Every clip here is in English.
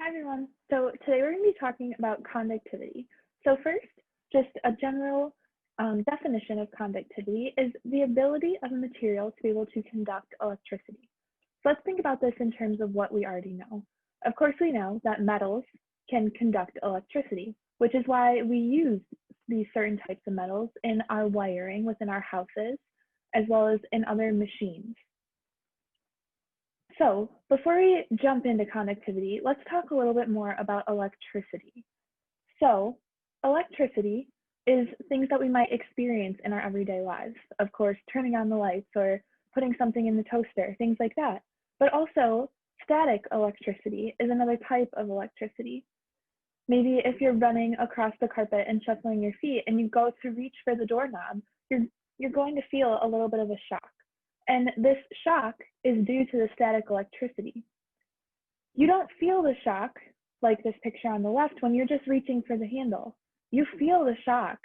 everyone. So today we're going to be talking about conductivity. So first, just a general definition of conductivity is the ability of a material to be able to conduct electricity. So let's think about this in terms of what we already know. Of course, we know that metals can conduct electricity, which is why we use these certain types of metals in our wiring within our houses, as well as in other machines. So before we jump into conductivity, let's talk a little bit more about electricity. So electricity is things that we might experience in our everyday lives. Of course, turning on the lights or putting something in the toaster, things like that. But also static electricity is another type of electricity. Maybe if you're running across the carpet and shuffling your feet and you go to reach for the doorknob, you're going to feel a little bit of a shock. And this shock is due to the static electricity. You don't feel the shock like this picture on the left when you're just reaching for the handle. You feel the shock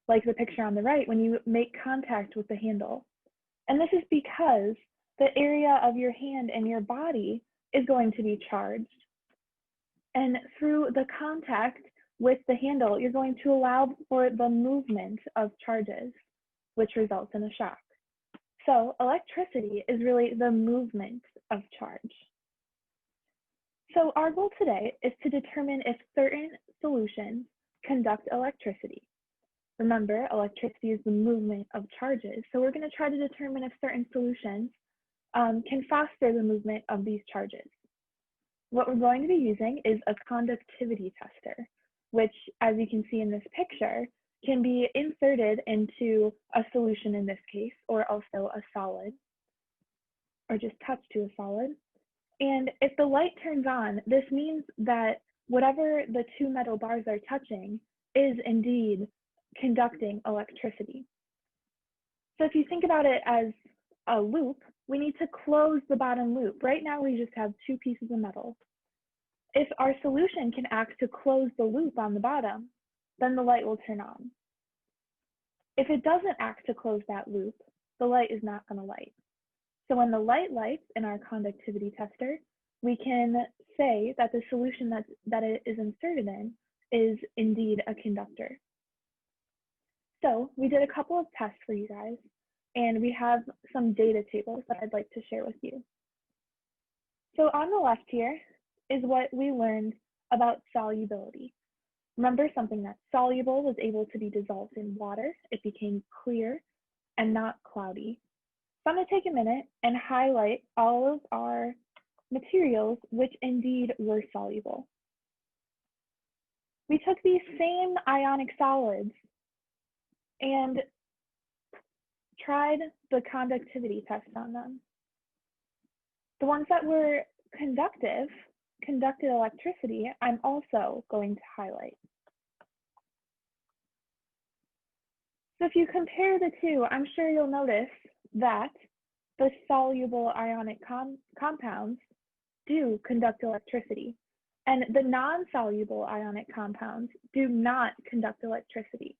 like the picture on the right when you make contact with the handle. And this is because the area of your hand and your body is going to be charged. And through the contact with the handle, you're going to allow for the movement of charges, which results in a shock. So electricity is really the movement of charge. So our goal today is to determine if certain solutions conduct electricity. Remember, electricity is the movement of charges. So we're going to try to determine if certain solutions can foster the movement of these charges. What we're going to be using is a conductivity tester, which, as you can see in this picture, can be inserted into a solution in this case, or also a solid, or just touched to a solid. And if the light turns on, this means that whatever the two metal bars are touching is indeed conducting electricity. So if you think about it as a loop, we need to close the bottom loop. Right now, we just have two pieces of metal. If our solution can act to close the loop on the bottom, then the light will turn on. If it doesn't act to close that loop, the light is not going to light. So when the light lights in our conductivity tester, we can say that the solution that it is inserted in is indeed a conductor. So we did a couple of tests for you guys, and we have some data tables that I'd like to share with you. So on the left here is what we learned about solubility. Remember, something that's soluble was able to be dissolved in water. It became clear and not cloudy. So I'm going to take a minute and highlight all of our materials which indeed were soluble. We took these same ionic solids and tried the conductivity test on them. The ones that were conducted electricity, I'm also going to highlight. So if you compare the two, I'm sure you'll notice that the soluble ionic compounds do conduct electricity, and the non-soluble ionic compounds do not conduct electricity.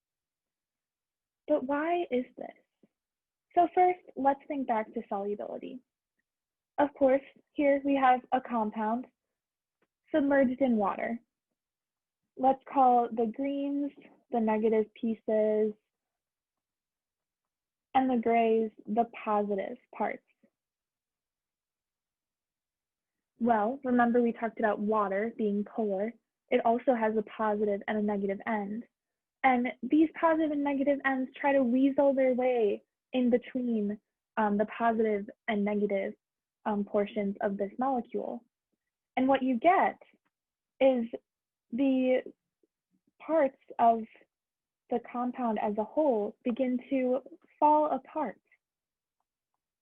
But why is this? So first, let's think back to solubility. Of course, here we have a compound submerged in water. Let's call the greens the negative pieces and the grays the positive parts. Well, remember we talked about water being polar. It also has a positive and a negative end. And these positive and negative ends try to weasel their way in between the positive and negative portions of this molecule. And what you get is the parts of the compound as a whole begin to fall apart.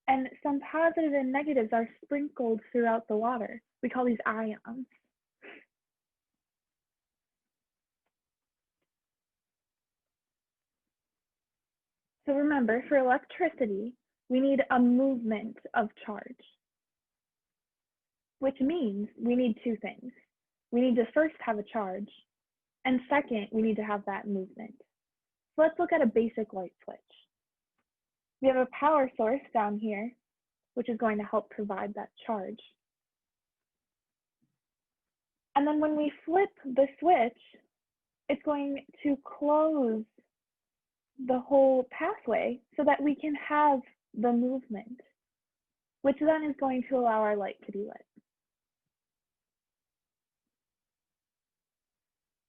And some positive and negatives are sprinkled throughout the water. We call these ions. So remember, for electricity, we need a movement of charge, which means we need two things. We need to first have a charge, and second, we need to have that movement. So let's look at a basic light switch. We have a power source down here, which is going to help provide that charge. And then when we flip the switch, it's going to close the whole pathway so that we can have the movement, which then is going to allow our light to be lit.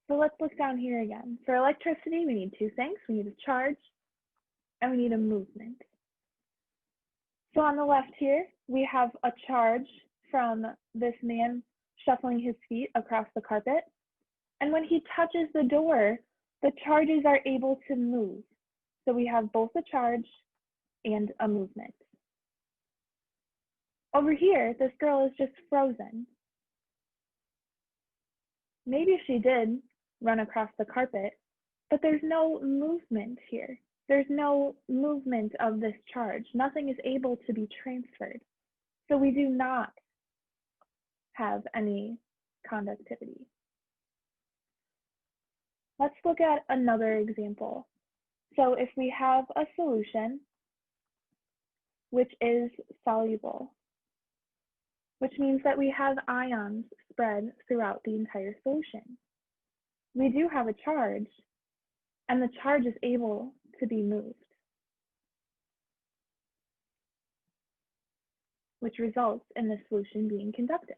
So let's look down here again. For electricity, we need two things. We need a charge and we need a movement. So on the left here, we have a charge from this man shuffling his feet across the carpet. And when he touches the door, the charges are able to move. So we have both a charge and a movement. Over here, this girl is just frozen. Maybe she did run across the carpet, but there's no movement here. There's no movement of this charge. Nothing is able to be transferred. So we do not have any conductivity. Let's look at another example. So if we have a solution which is soluble, which means that we have ions spread throughout the entire solution. We do have a charge, and the charge is able to be moved, which results in the solution being conductive.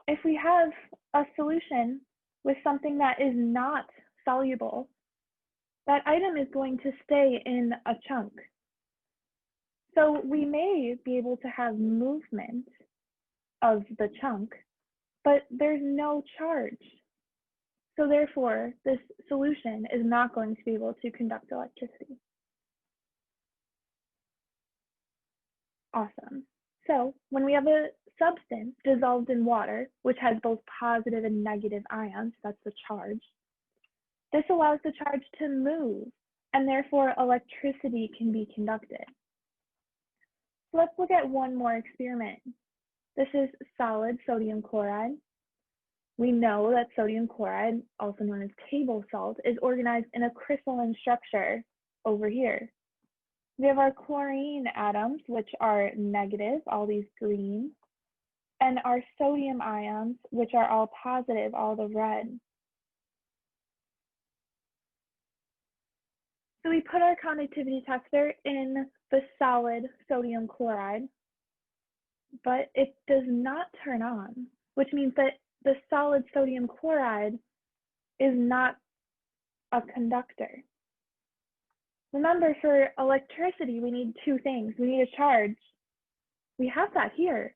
If we have a solution with something that is not soluble, that item is going to stay in a chunk. So we may be able to have movement of the chunk, but there's no charge. So therefore, this solution is not going to be able to conduct electricity. Awesome. So when we have a substance dissolved in water, which has both positive and negative ions, that's the charge, this allows the charge to move, and therefore electricity can be conducted. So let's look at one more experiment. This is solid sodium chloride. We know that sodium chloride, also known as table salt, is organized in a crystalline structure over here. We have our chlorine atoms, which are negative, all these green, and our sodium ions, which are all positive, all the red. So we put our conductivity tester in the solid sodium chloride, but it does not turn on, which means that the solid sodium chloride is not a conductor. Remember, for electricity, we need two things. We need a charge. We have that here.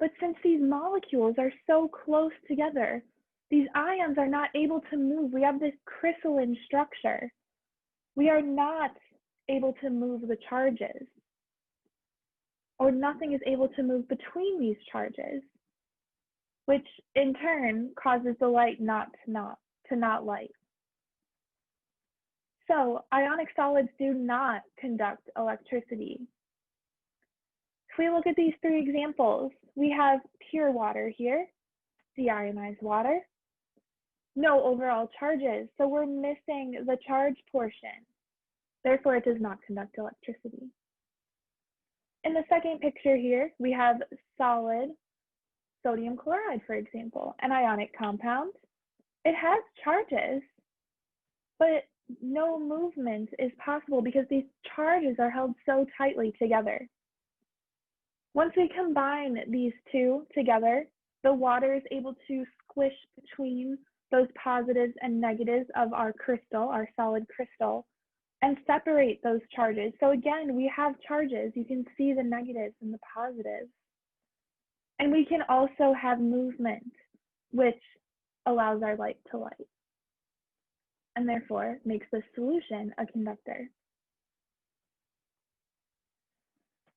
But since these molecules are so close together, these ions are not able to move. We have this crystalline structure. We are not able to move the charges, or nothing is able to move between these charges, which in turn causes the light to not light. So ionic solids do not conduct electricity. If we look at these three examples, we have pure water here, deionized water, no overall charges, so we're missing the charge portion. Therefore, it does not conduct electricity. In the second picture here, we have solid sodium chloride, for example, an ionic compound. It has charges, but no movement is possible because these charges are held so tightly together. Once we combine these two together, the water is able to squish between those positives and negatives of our crystal, our solid crystal, and separate those charges. So again, we have charges. You can see the negatives and the positives. And we can also have movement, which allows our light to light, and therefore makes the solution a conductor.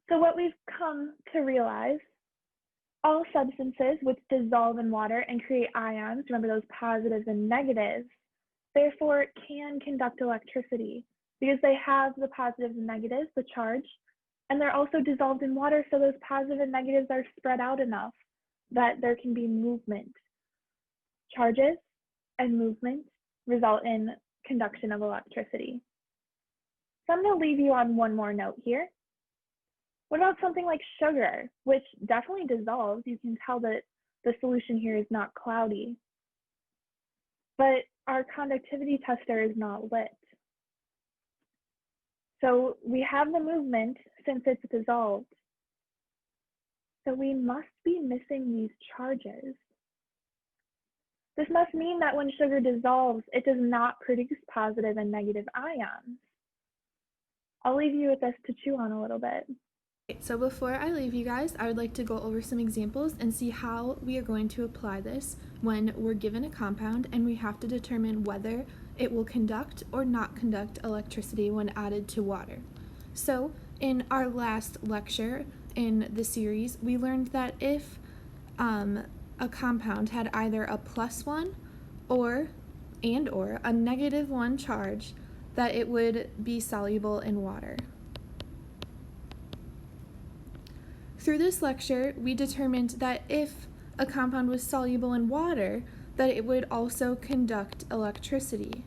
So what we've come to realize, all substances which dissolve in water and create ions, remember those positives and negatives, therefore can conduct electricity because they have the positives and negatives, the charge, and they're also dissolved in water, so those positive and negatives are spread out enough that there can be movement. Charges and movement result in conduction of electricity. So I'm going to leave you on one more note here. What about something like sugar, which definitely dissolves? You can tell that The solution here is not cloudy. But our conductivity tester is not lit. So we have the movement since it's dissolved. So we must be missing these charges. This must mean that when sugar dissolves, it does not produce positive and negative ions. I'll leave you with this to chew on a little bit. So before I leave you guys, I would like to go over some examples and see how we are going to apply this when we're given a compound and we have to determine whether it will conduct or not conduct electricity when added to water. So in our last lecture in the series, we learned that if a compound had either a +1 or a -1 charge, that it would be soluble in water. Through this lecture, we determined that if a compound was soluble in water, that it would also conduct electricity.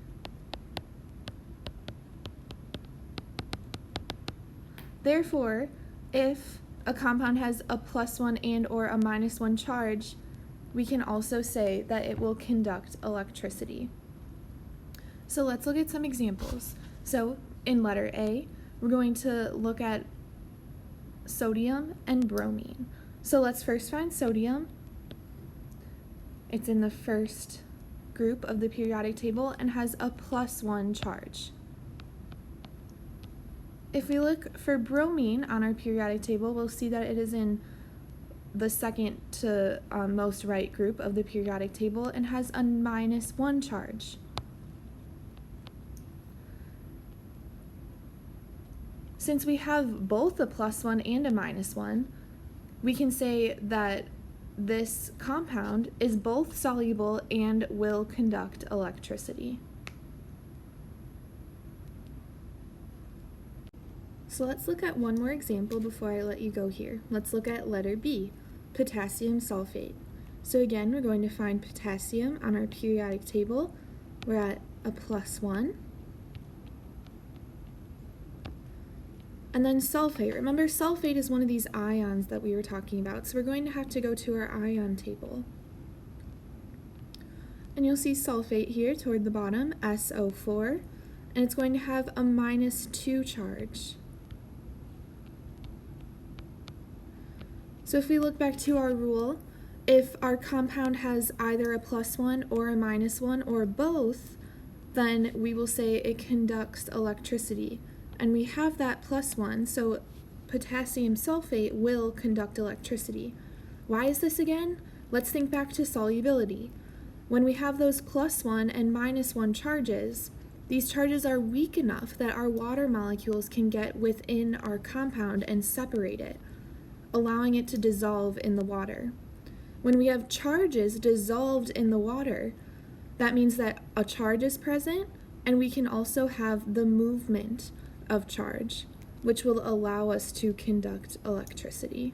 Therefore, if a compound has a +1 and/or a -1 charge, we can also say that it will conduct electricity. So let's look at some examples. So in letter A, we're going to look at sodium and bromine. So let's first find sodium. It's in the first group of the periodic table and has a +1 charge. If we look for bromine on our periodic table, we'll see that it is in the second to most right group of the periodic table and has a -1 charge. Since we have both a +1 and a -1, we can say that this compound is both soluble and will conduct electricity. So let's look at one more example before I let you go here. Let's look at letter B, potassium sulfate. So again, we're going to find potassium on our periodic table. We're at a +1. And then sulfate. Remember, sulfate is one of these ions that we were talking about, so we're going to have to go to our ion table. And you'll see sulfate here toward the bottom, SO4, and it's going to have a -2 charge. So if we look back to our rule, if our compound has either a +1 or a -1 or both, then we will say it conducts electricity. And we have that +1, so potassium sulfate will conduct electricity. Why is this again? Let's think back to solubility. When we have those +1 and -1 charges, these charges are weak enough that our water molecules can get within our compound and separate it, allowing it to dissolve in the water. When we have charges dissolved in the water, that means that a charge is present, and we can also have the movement of charge, which will allow us to conduct electricity.